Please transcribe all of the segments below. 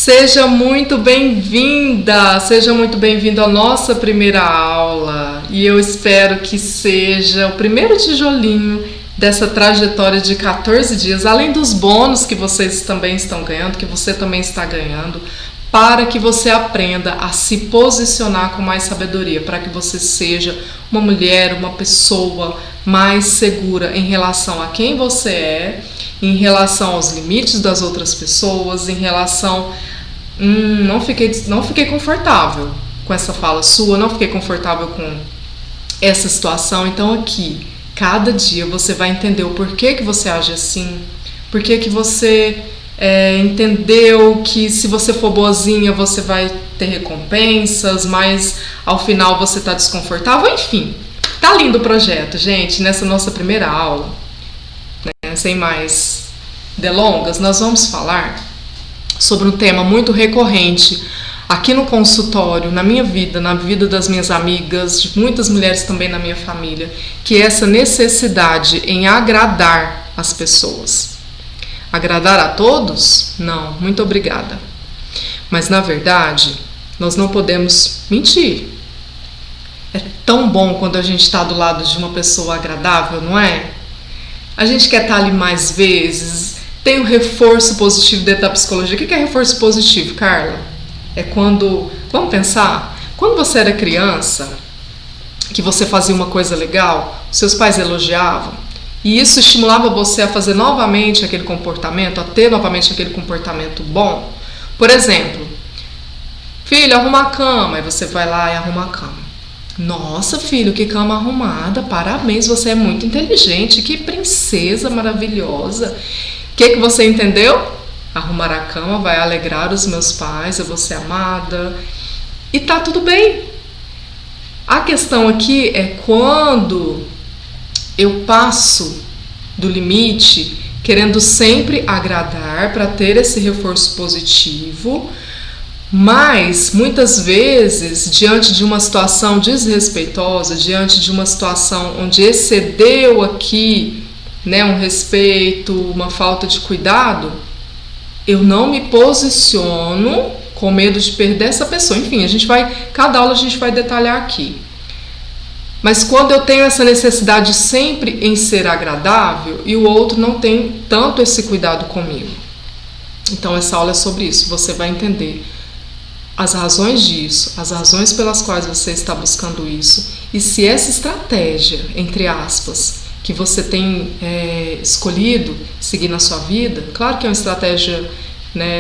Seja muito bem-vinda, seja muito bem-vindo à nossa primeira aula e eu espero que seja o primeiro tijolinho dessa trajetória de 14 dias, além dos bônus que vocês também estão ganhando, que você também está ganhando, para que você aprenda a se posicionar com mais sabedoria, para que você seja uma mulher, uma pessoa mais segura em relação a quem você é, em relação aos limites das outras pessoas, em relação... não fiquei confortável com essa fala sua, não fiquei confortável com essa situação. Então aqui, cada dia você vai entender o porquê que você age assim, porquê que você entendeu que se você for boazinha você vai ter recompensas, mas ao final você tá desconfortável, enfim. Tá lindo o projeto, gente. Nessa nossa primeira aula, sem mais delongas, nós vamos falar sobre um tema muito recorrente aqui no consultório, na minha vida, na vida das minhas amigas, de muitas mulheres também na minha família, que é essa necessidade em agradar as pessoas. Agradar a todos? Não, muito obrigada. Mas na verdade, nós não podemos mentir. É tão bom quando a gente está do lado de uma pessoa agradável, não é? A gente quer estar ali mais vezes. Tem um reforço positivo dentro da psicologia. O que é reforço positivo, Carla? É quando... Vamos pensar? Quando você era criança, que você fazia uma coisa legal, seus pais elogiavam, e isso estimulava você a fazer novamente aquele comportamento, a ter novamente aquele comportamento bom. Por exemplo, filho, arruma a cama. Aí você vai lá e arruma a cama. Nossa, filho, que cama arrumada. Parabéns, você é muito inteligente. Que princesa maravilhosa. O que você entendeu? Arrumar a cama vai alegrar os meus pais, eu vou ser amada. E tá tudo bem. A questão aqui é quando eu passo do limite, querendo sempre agradar para ter esse reforço positivo, mas muitas vezes, diante de uma situação desrespeitosa, diante de uma situação onde excedeu aqui, um respeito, uma falta de cuidado, eu não me posiciono com medo de perder essa pessoa. Enfim, cada aula a gente vai detalhar aqui. Mas quando eu tenho essa necessidade sempre em ser agradável e o outro não tem tanto esse cuidado comigo. Então essa aula é sobre isso, você vai entender as razões disso, as razões pelas quais você está buscando isso, e se essa estratégia, entre aspas, que você tem escolhido seguir na sua vida, claro que é uma estratégia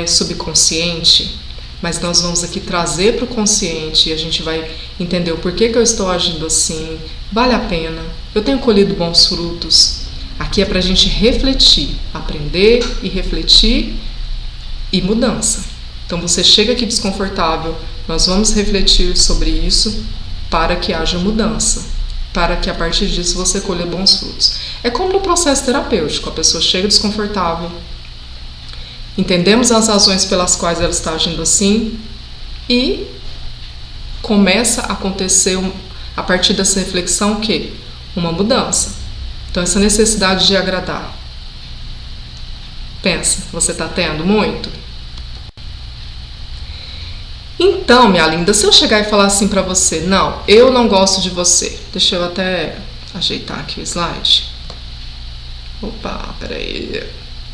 subconsciente, mas nós vamos aqui trazer para o consciente e a gente vai entender o porquê que eu estou agindo assim, vale a pena, eu tenho colhido bons frutos. Aqui é para a gente refletir, aprender e refletir e mudança. Então você chega aqui desconfortável, nós vamos refletir sobre isso para que haja mudança, para que a partir disso você colha bons frutos. É como no processo terapêutico, a pessoa chega desconfortável, entendemos as razões pelas quais ela está agindo assim e começa a acontecer, a partir dessa reflexão, o quê? Uma mudança. Então essa necessidade de agradar. Pensa, você está tendo muito? Então, minha linda, se eu chegar e falar assim pra você, não, eu não gosto de você. Deixa eu até ajeitar aqui o slide. Opa, peraí.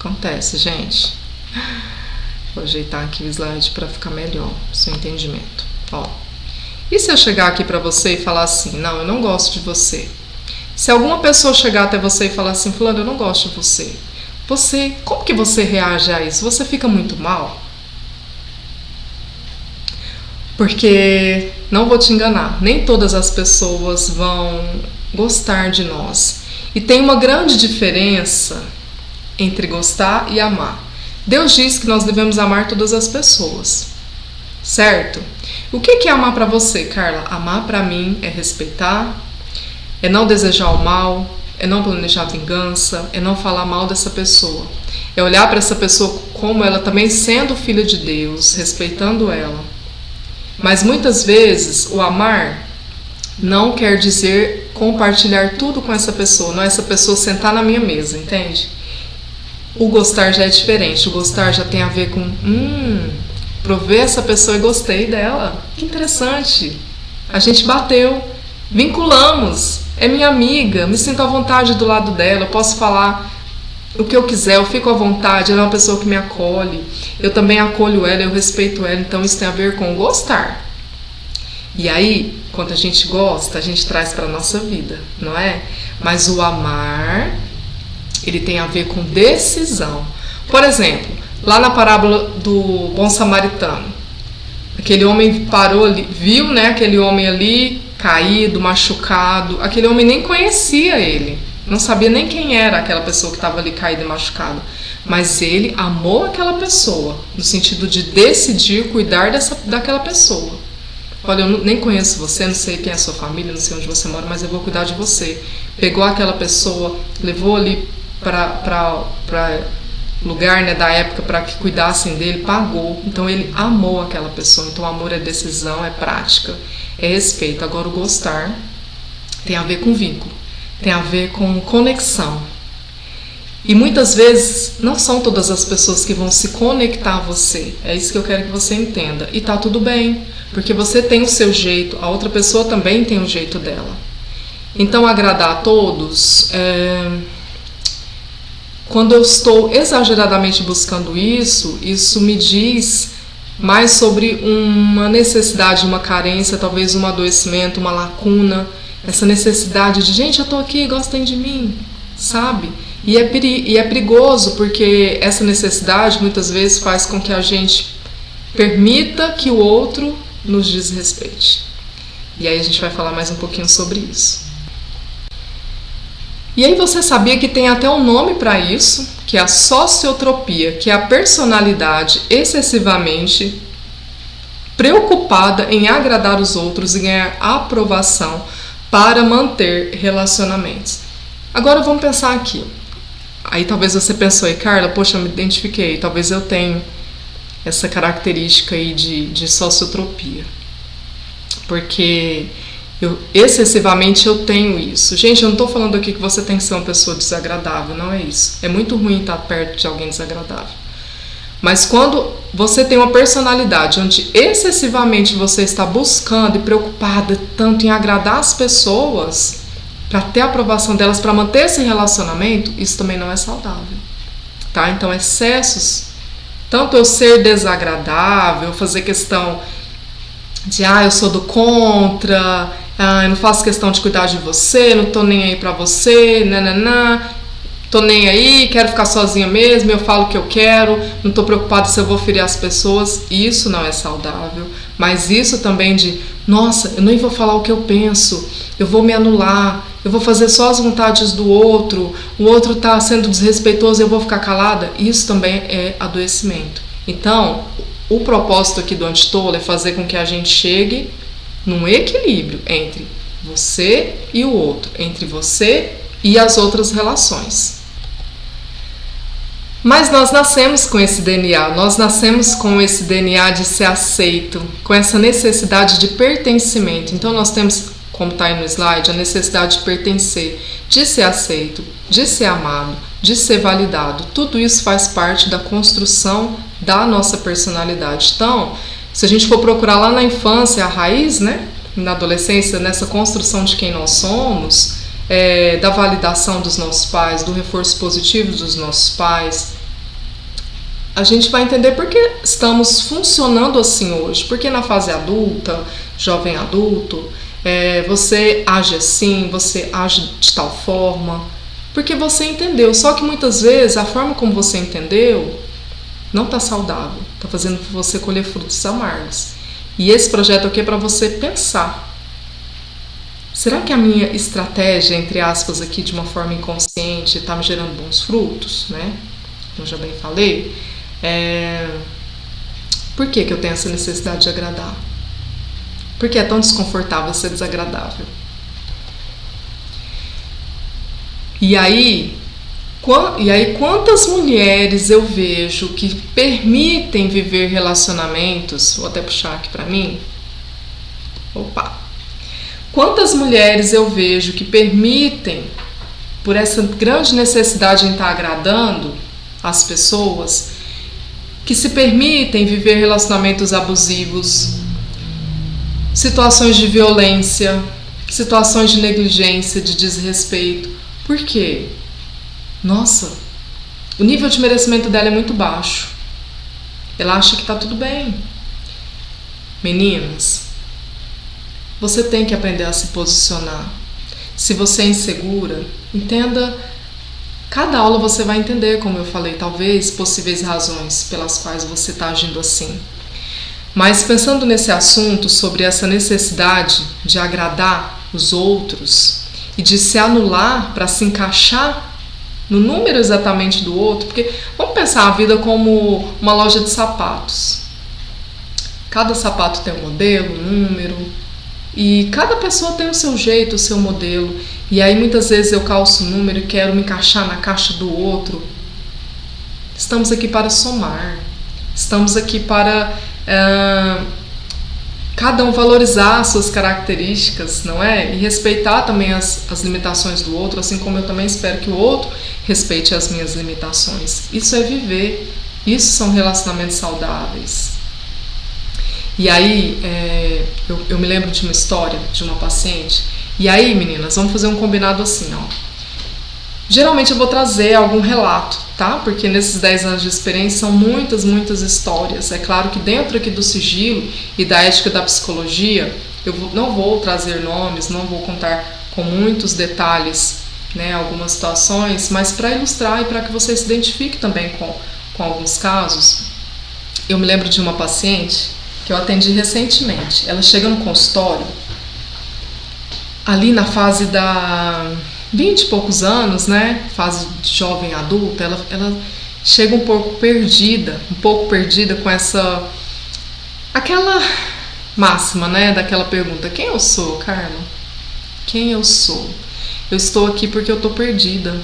Acontece, gente. Vou ajeitar aqui o slide pra ficar melhor o seu entendimento. Ó. E se eu chegar aqui pra você e falar assim, não, eu não gosto de você. Se alguma pessoa chegar até você e falar assim, fulano, eu não gosto de você. Como que você reage a isso? Você fica muito mal? Porque, não vou te enganar, nem todas as pessoas vão gostar de nós. E tem uma grande diferença entre gostar e amar. Deus diz que nós devemos amar todas as pessoas, certo? O que é amar para você, Carla? Amar para mim é respeitar, é não desejar o mal, é não planejar vingança, é não falar mal dessa pessoa. É olhar para essa pessoa como ela também sendo filha de Deus, respeitando ela. Mas muitas vezes o amar não quer dizer compartilhar tudo com essa pessoa, não é essa pessoa sentar na minha mesa, entende? O gostar já é diferente, o gostar já tem a ver com provei essa pessoa e gostei dela. Que interessante. A gente bateu, vinculamos, é minha amiga, me sinto à vontade do lado dela, eu posso falar o que eu quiser, eu fico à vontade, ela é uma pessoa que me acolhe, eu também acolho ela, eu respeito ela, então isso tem a ver com gostar. E aí, quando a gente gosta, a gente traz para a nossa vida, não é? Mas o amar, ele tem a ver com decisão. Por exemplo, lá na parábola do bom samaritano, aquele homem parou ali, viu, né, aquele homem ali caído, machucado, aquele homem nem conhecia ele, não sabia nem quem era aquela pessoa que estava ali caída e machucada, mas ele amou aquela pessoa, no sentido de decidir cuidar daquela pessoa. Olha, eu nem conheço você, não sei quem é a sua família, não sei onde você mora, mas eu vou cuidar de você. Pegou aquela pessoa, levou ali para lugar, né, da época para que cuidassem dele, pagou. Então ele amou aquela pessoa. Então amor é decisão, é prática, é respeito. Agora o gostar tem a ver com vínculo, tem a ver com conexão. E muitas vezes não são todas as pessoas que vão se conectar a você. É isso que eu quero que você entenda. E tá tudo bem, porque você tem o seu jeito, a outra pessoa também tem o jeito dela. Então agradar a todos, quando eu estou exageradamente buscando isso me diz mais sobre uma necessidade, uma carência, talvez um adoecimento, uma lacuna, essa necessidade de, gente, eu tô aqui, gostem de mim, sabe? E é perigoso, porque essa necessidade muitas vezes faz com que a gente permita que o outro nos desrespeite. E aí a gente vai falar mais um pouquinho sobre isso. E aí você sabia que tem até um nome para isso, que é a sociotropia, que é a personalidade excessivamente preocupada em agradar os outros e ganhar aprovação para manter relacionamentos. Agora vamos pensar aqui. Aí talvez você pensou aí, Carla, poxa, eu me identifiquei, talvez eu tenha essa característica aí de sociotropia. Porque excessivamente eu tenho isso. Gente, eu não estou falando aqui que você tem que ser uma pessoa desagradável, não é isso. É muito ruim estar perto de alguém desagradável. Mas quando você tem uma personalidade onde excessivamente você está buscando e preocupada tanto em agradar as pessoas, para ter a aprovação delas, para manter esse relacionamento, isso também não é saudável, tá? Então excessos, tanto eu ser desagradável, fazer questão de, eu sou do contra, eu não faço questão de cuidar de você, não tô nem aí pra você, tô nem aí, quero ficar sozinha mesmo, eu falo o que eu quero, não tô preocupada se eu vou ferir as pessoas, isso não é saudável. Mas isso também de, nossa, eu nem vou falar o que eu penso, eu vou me anular, eu vou fazer só as vontades do outro, o outro tá sendo desrespeitoso, eu vou ficar calada, isso também é adoecimento. Então, o propósito aqui do Antitolo é fazer com que a gente chegue num equilíbrio entre você e o outro, entre você e as outras relações. Mas nós nascemos com esse DNA, nós nascemos com esse DNA de ser aceito, com essa necessidade de pertencimento. Então nós temos, como está aí no slide, a necessidade de pertencer, de ser aceito, de ser amado, de ser validado. Tudo isso faz parte da construção da nossa personalidade. Então, se a gente for procurar lá na infância a raiz, né, na adolescência, nessa construção de quem nós somos, da validação dos nossos pais, do reforço positivo dos nossos pais, a gente vai entender por que estamos funcionando assim hoje. Porque na fase adulta, jovem adulto, você age assim, você age de tal forma, porque você entendeu. Só que muitas vezes a forma como você entendeu não está saudável, está fazendo você colher frutos amargos. E esse projeto aqui é para você pensar. Será que a minha estratégia, entre aspas, aqui de uma forma inconsciente, está me gerando bons frutos, né? Eu já bem falei. Por que eu tenho essa necessidade de agradar? Por que é tão desconfortável ser desagradável? E aí, quantas mulheres eu vejo que permitem viver relacionamentos? Vou até puxar aqui pra mim. Quantas mulheres eu vejo que permitem, por essa grande necessidade em estar agradando as pessoas, que se permitem viver relacionamentos abusivos, situações de violência, situações de negligência, de desrespeito. Por quê? Nossa, o nível de merecimento dela é muito baixo. Ela acha que tá tudo bem. Meninas, você tem que aprender a se posicionar. Se você é insegura, entenda. Cada aula você vai entender, como eu falei, talvez possíveis razões pelas quais você está agindo assim. Mas pensando nesse assunto, sobre essa necessidade de agradar os outros e de se anular para se encaixar no número exatamente do outro, porque vamos pensar a vida como uma loja de sapatos. Cada sapato tem um modelo, um número, e cada pessoa tem o seu jeito, o seu modelo. E aí muitas vezes eu calço o número e quero me encaixar na caixa do outro. Estamos aqui para somar. Estamos aqui para cada um valorizar as suas características, não é? E respeitar também as limitações do outro, assim como eu também espero que o outro respeite as minhas limitações. Isso é viver. Isso são relacionamentos saudáveis. E aí, eu me lembro de uma história de uma paciente. E aí, meninas, vamos fazer um combinado assim, ó. Geralmente eu vou trazer algum relato, tá? Porque nesses 10 anos de experiência são muitas histórias. É claro que dentro aqui do sigilo e da ética da psicologia, não vou trazer nomes, não vou contar com muitos detalhes, né, algumas situações, mas para ilustrar e para que você se identifique também com alguns casos. Eu me lembro de uma paciente que eu atendi recentemente. Ela chega no consultório, ali na fase da 20 e poucos anos, né, fase de jovem adulta, ela chega um pouco perdida com aquela máxima, né, daquela pergunta: quem eu sou, Carla? Quem eu sou? Eu estou aqui porque eu estou perdida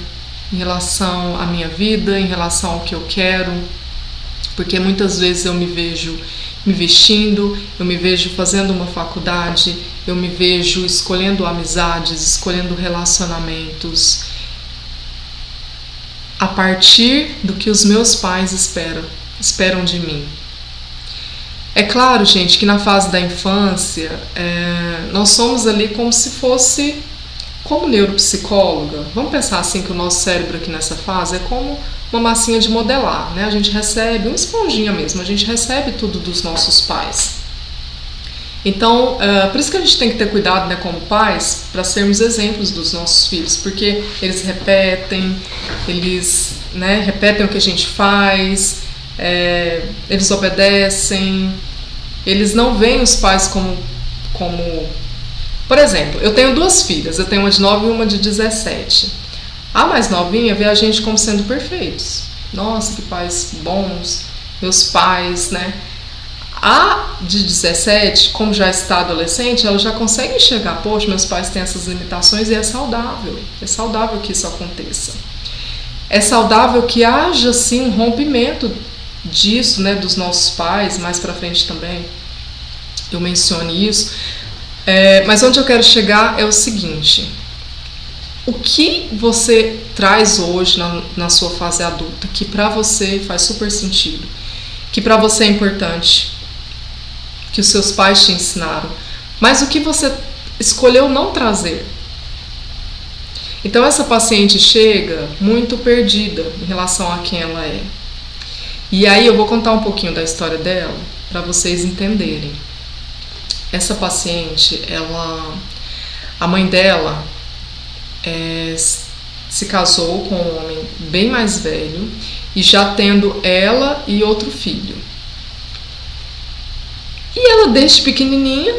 em relação à minha vida, em relação ao que eu quero, porque muitas vezes eu me vejo me vestindo, eu me vejo fazendo uma faculdade, eu me vejo escolhendo amizades, escolhendo relacionamentos a partir do que os meus pais esperam de mim. É claro, gente, que na fase da infância, nós somos ali como se fosse, como neuropsicóloga, vamos pensar assim que o nosso cérebro aqui nessa fase é como uma massinha de modelar, né? A gente recebe, uma esponjinha mesmo, a gente recebe tudo dos nossos pais. Então, por isso que a gente tem que ter cuidado, né, como pais, para sermos exemplos dos nossos filhos, porque eles repetem, né, repetem o que a gente faz, eles obedecem, eles não veem os pais como... Por exemplo, eu tenho 2 filhas, eu tenho uma de 9 e uma de 17. A mais novinha vê a gente como sendo perfeitos. Nossa, que pais bons, meus pais, né? A de 17, como já está adolescente, ela já consegue enxergar: poxa, meus pais têm essas limitações, e é saudável que isso aconteça. É saudável que haja, sim, um rompimento disso, né, dos nossos pais, mais pra frente também eu mencione isso. Mas onde eu quero chegar é o seguinte: o que você traz hoje na sua fase adulta, que pra você faz super sentido, que pra você é importante, que os seus pais te ensinaram, mas o que você escolheu não trazer? Então essa paciente chega muito perdida em relação a quem ela é. E aí eu vou contar um pouquinho da história dela para vocês entenderem. Essa paciente, a mãe dela se casou com um homem bem mais velho e já tendo ela e outro filho. E ela desde pequenininha,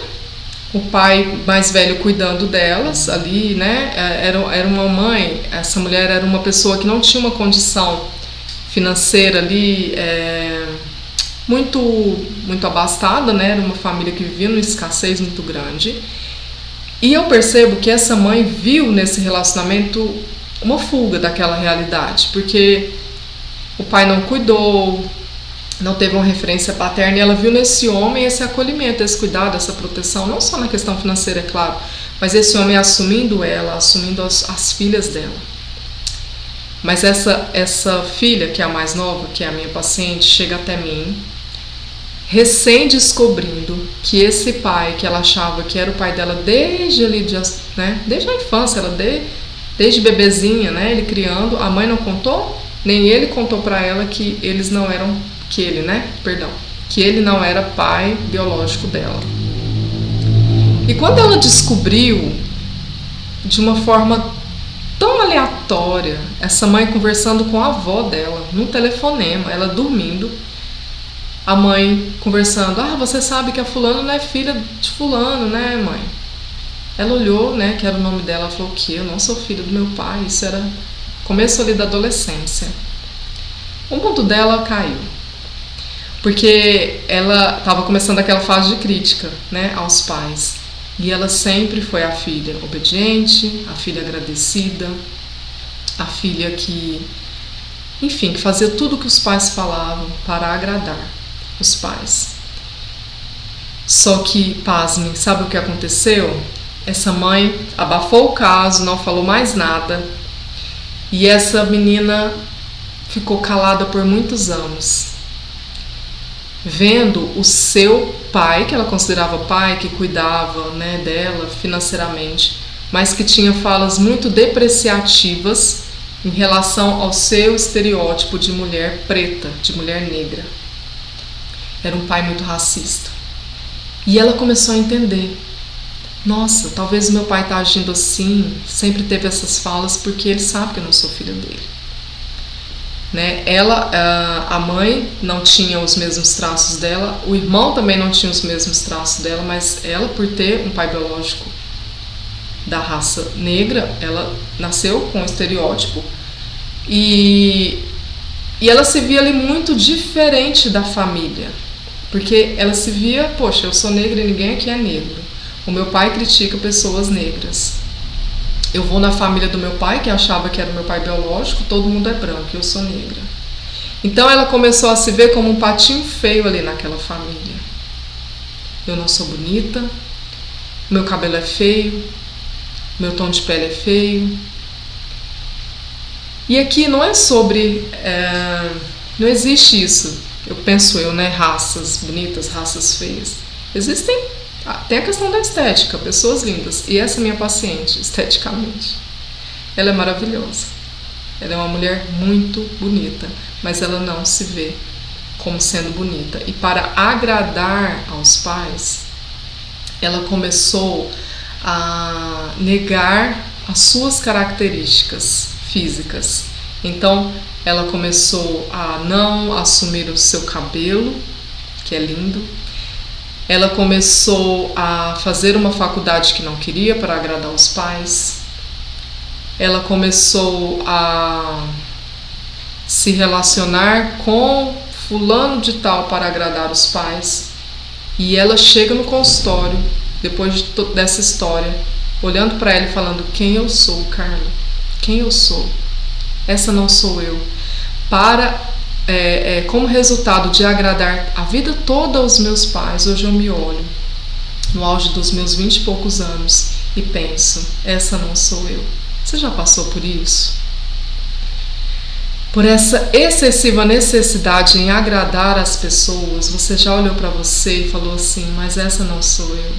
o pai mais velho cuidando delas ali, né? Era uma mãe, essa mulher era uma pessoa que não tinha uma condição financeira ali muito abastada, né? Era uma família que vivia numa escassez muito grande. E eu percebo que essa mãe viu nesse relacionamento uma fuga daquela realidade, porque o pai não cuidou, não teve uma referência paterna, e ela viu nesse homem esse acolhimento, esse cuidado, essa proteção, não só na questão financeira, é claro, mas esse homem assumindo ela, assumindo as filhas dela. Mas essa filha, que é a mais nova, que é a minha paciente, chega até mim, recém descobrindo que esse pai, que ela achava que era o pai dela desde ali, né, desde a infância, ela desde bebezinha, né, ele criando, a mãe não contou, nem ele contou para ela que eles não eram, que ele não era pai biológico dela. E quando ela descobriu, de uma forma tão aleatória, essa mãe conversando com a avó dela, num telefonema, ela dormindo, a mãe conversando, você sabe que a fulano não é filha de fulano, né, mãe? Ela olhou, né, que era o nome dela, falou, o quê? Eu não sou filha do meu pai. Isso era começo ali da adolescência. O mundo dela caiu, porque ela estava começando aquela fase de crítica, né, aos pais. E ela sempre foi a filha obediente, a filha agradecida, a filha que, enfim, que fazia tudo o que os pais falavam para agradar os pais. Só que, pasme, sabe o que aconteceu? Essa mãe abafou o caso, não falou mais nada, e essa menina ficou calada por muitos anos, vendo o seu pai, que ela considerava pai, que cuidava, né, dela financeiramente, mas que tinha falas muito depreciativas em relação ao seu estereótipo de mulher preta, de mulher negra. Era um pai muito racista. E ela começou a entender, nossa, talvez o meu pai está agindo assim, sempre teve essas falas porque ele sabe que eu não sou filha dele. Né? A mãe não tinha os mesmos traços dela, o irmão também não tinha os mesmos traços dela, mas ela, por ter um pai biológico da raça negra, ela nasceu com um estereótipo e ela se via ali muito diferente da família, porque ela se via, poxa, eu sou negra e ninguém aqui é negro, o meu pai critica pessoas negras. Eu vou na família do meu pai, que achava que era o meu pai biológico, todo mundo é branco e eu sou negra. Então ela começou a se ver como um patinho feio ali naquela família. Eu não sou bonita, meu cabelo é feio, meu tom de pele é feio. E aqui não é sobre... não existe isso, né? Raças bonitas, raças feias. Tem a questão da estética, pessoas lindas. E essa minha paciente, esteticamente, ela é maravilhosa. Ela é uma mulher muito bonita, mas ela não se vê como sendo bonita. E para agradar aos pais, ela começou a negar as suas características físicas. Então, ela começou a não assumir o seu cabelo, que é lindo. Ela começou a fazer uma faculdade que não queria para agradar os pais. Ela começou a se relacionar com fulano de tal para agradar os pais. E ela chega no consultório, depois dessa história, olhando para ela e falando, quem eu sou, Carla? Quem eu sou? Essa não sou eu. Como resultado de agradar a vida toda aos meus pais, hoje eu me olho no auge dos meus 20 e poucos anos e penso, essa não sou eu. Você já passou por isso? Por essa excessiva necessidade em agradar as pessoas, você já olhou para você e falou assim, mas essa não sou eu.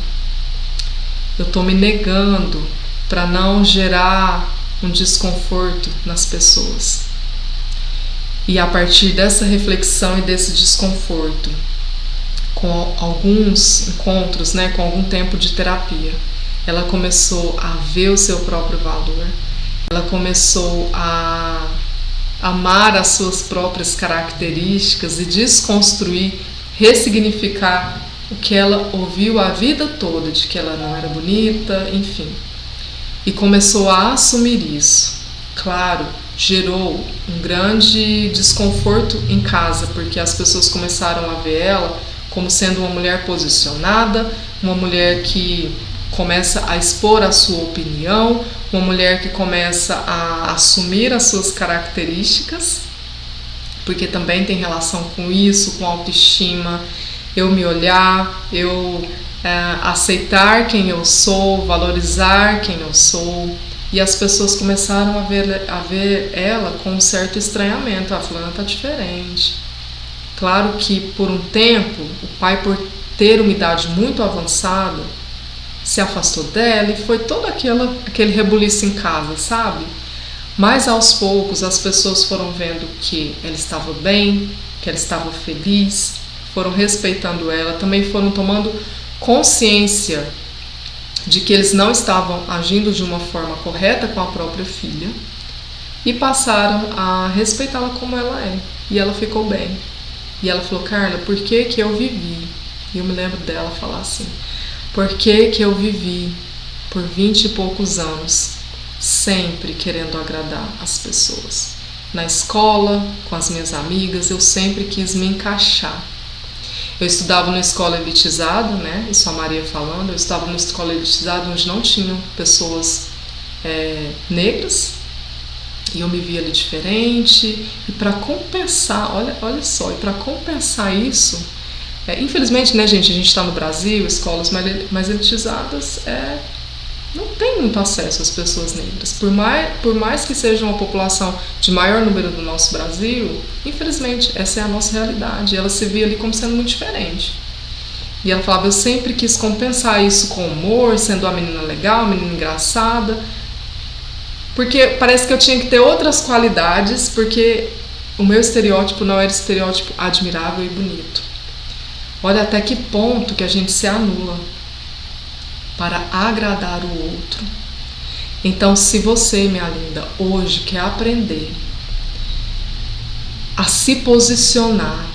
Eu estou me negando para não gerar um desconforto nas pessoas. E a partir dessa reflexão e desse desconforto, com alguns encontros, né, com algum tempo de terapia, ela começou a ver o seu próprio valor, ela começou a amar as suas próprias características e desconstruir, ressignificar o que ela ouviu a vida toda, de que ela não era bonita, enfim. E começou a assumir isso. Claro, gerou um grande desconforto em casa, porque as pessoas começaram a ver ela como sendo uma mulher posicionada, uma mulher que começa a expor a sua opinião, uma mulher que começa a assumir as suas características, porque também tem relação com isso, com autoestima, eu me olhar, eu aceitar quem eu sou, valorizar quem eu sou, E as pessoas começaram a ver ela com um certo estranhamento. A fulana tá diferente. Claro que por um tempo, o pai, por ter uma idade muito avançada, se afastou dela e foi todo aquele rebuliço em casa, sabe? Mas aos poucos as pessoas foram vendo que ela estava bem, que ela estava feliz, foram respeitando ela, também foram tomando consciência de que eles não estavam agindo de uma forma correta com a própria filha e passaram a respeitá-la como ela é. E ela ficou bem. E ela falou: Carla, por que que eu vivi? E eu me lembro dela falar assim: por que que eu vivi por 20 e poucos anos sempre querendo agradar as pessoas? Na escola, com as minhas amigas, eu sempre quis me encaixar. Eu estudava numa escola elitizada, né? Isso a Maria falando. Eu estava numa escola elitizada onde não tinham pessoas negras. E eu me via ali diferente. E para compensar, olha só, e para compensar isso, infelizmente, né, gente, a gente está no Brasil, escolas mais elitizadas não tem muito acesso às pessoas negras. Por mais que seja uma população de maior número do nosso Brasil, infelizmente, essa é a nossa realidade. Ela se via ali como sendo muito diferente. E ela falava: eu sempre quis compensar isso com humor, sendo uma menina legal, uma menina engraçada, porque parece que eu tinha que ter outras qualidades, porque o meu estereótipo não era estereótipo admirável e bonito. Olha até que ponto que a gente se anula para agradar o outro. Então, se você, minha linda, hoje quer aprender a se posicionar,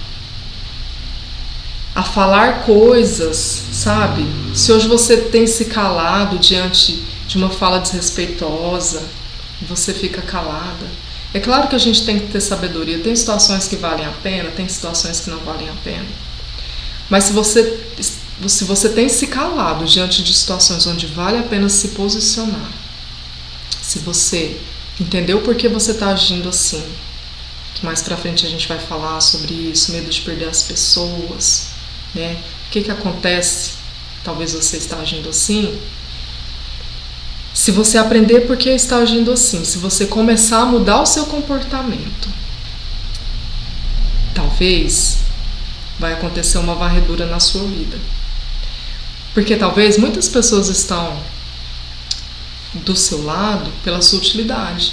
a falar coisas, sabe? Se hoje você tem se calado diante de uma fala desrespeitosa, você fica calada. É claro que a gente tem que ter sabedoria. Tem situações que valem a pena, tem situações que não valem a pena. Mas se você tem se calado diante de situações onde vale a pena se posicionar, se você entendeu por que você está agindo assim, que mais pra frente a gente vai falar sobre isso, medo de perder as pessoas, né? O que acontece? Talvez você está agindo assim. Se você aprender por que está agindo assim, se você começar a mudar o seu comportamento, talvez vai acontecer uma varredura na sua vida. Porque talvez muitas pessoas estão do seu lado pela sua utilidade.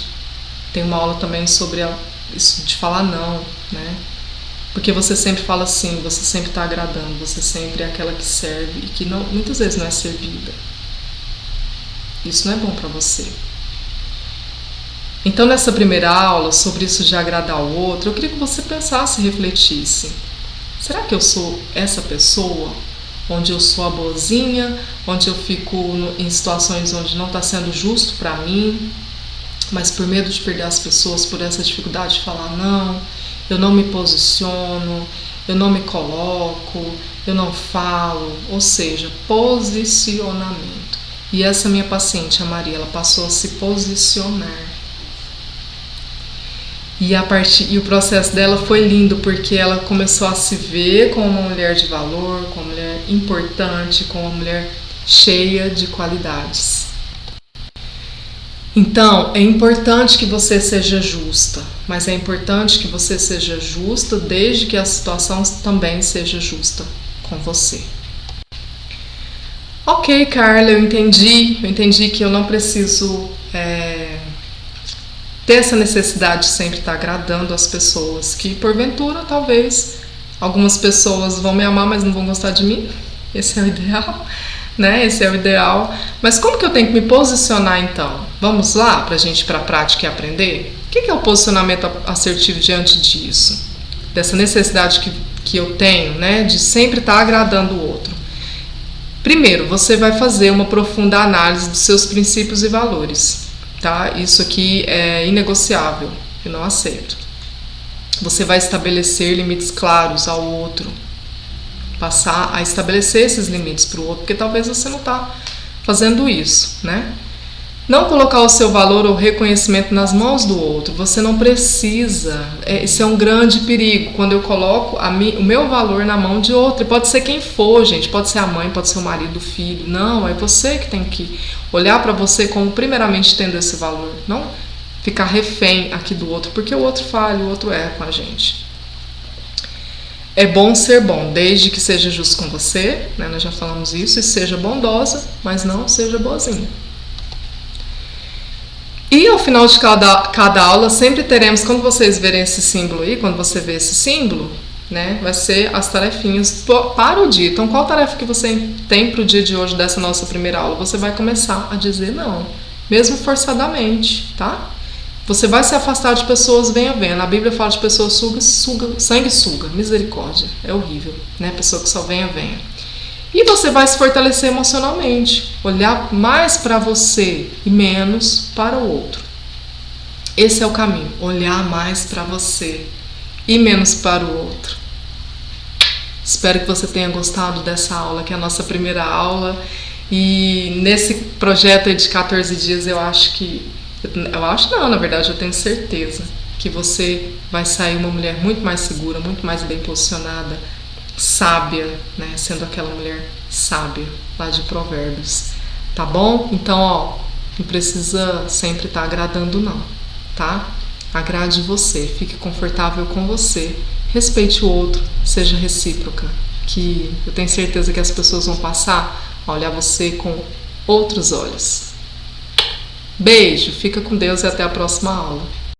Tem uma aula também sobre isso de falar não, né? Porque você sempre fala sim, você sempre está agradando, você sempre é aquela que serve e que muitas vezes não é servida. Isso não é bom para você. Então, nessa primeira aula sobre isso de agradar o outro, eu queria que você pensasse e refletisse. Será que eu sou essa pessoa onde eu sou a boazinha, onde eu fico em situações onde não está sendo justo para mim, mas por medo de perder as pessoas, por essa dificuldade de falar não, eu não me posiciono, eu não me coloco, eu não falo, ou seja, posicionamento. E essa minha paciente, a Maria, ela passou a se posicionar. E o processo dela foi lindo, porque ela começou a se ver como uma mulher de valor, como uma mulher importante, como uma mulher cheia de qualidades. Então, é importante que você seja justa, mas é importante que você seja justa desde que a situação também seja justa com você. Ok, Carla, eu entendi que eu não preciso ter essa necessidade de sempre estar agradando as pessoas, que porventura talvez algumas pessoas vão me amar, mas não vão gostar de mim. Esse é o ideal, né? Esse é o ideal. Mas como que eu tenho que me posicionar então? Vamos lá pra gente ir pra prática e aprender? O que é o posicionamento assertivo diante disso? Dessa necessidade que eu tenho, né? De sempre estar agradando o outro. Primeiro, você vai fazer uma profunda análise dos seus princípios e valores. Tá? Isso aqui é inegociável, eu não aceito. Você vai estabelecer limites claros ao outro, passar a estabelecer esses limites para o outro, porque talvez você não está fazendo isso, né? Não colocar o seu valor ou reconhecimento nas mãos do outro. Você não precisa. Isso é um grande perigo. Quando eu coloco o meu valor na mão de outro. E pode ser quem for, gente. Pode ser a mãe, pode ser o marido, o filho. Não, é você que tem que olhar para você como primeiramente tendo esse valor. Não ficar refém aqui do outro. Porque o outro falha, o outro erra com a gente. É bom ser bom, desde que seja justo com você. Né? Nós já falamos isso. E seja bondosa, mas não seja boazinha. E ao final de cada aula, sempre teremos, quando vocês verem esse símbolo aí, quando você vê esse símbolo, né, vai ser as tarefinhas para o dia. Então, qual tarefa que você tem para o dia de hoje dessa nossa primeira aula? Você vai começar a dizer não, mesmo forçadamente, tá? Você vai se afastar de pessoas venha. A Bíblia fala de pessoas sangue suga, misericórdia, é horrível, né? Pessoa que só venha. E você vai se fortalecer emocionalmente, olhar mais para você e menos para o outro. Esse é o caminho, olhar mais para você e menos para o outro. Espero que você tenha gostado dessa aula, que é a nossa primeira aula. E nesse projeto aí de 14 dias, na verdade eu tenho certeza que você vai sair uma mulher muito mais segura, muito mais bem posicionada, sábia, né? Sendo aquela mulher sábia lá de Provérbios, tá bom? Então, não precisa sempre estar agradando não, tá? Agrade você, fique confortável com você, respeite o outro, seja recíproca, que eu tenho certeza que as pessoas vão passar a olhar você com outros olhos. Beijo, fica com Deus e até a próxima aula.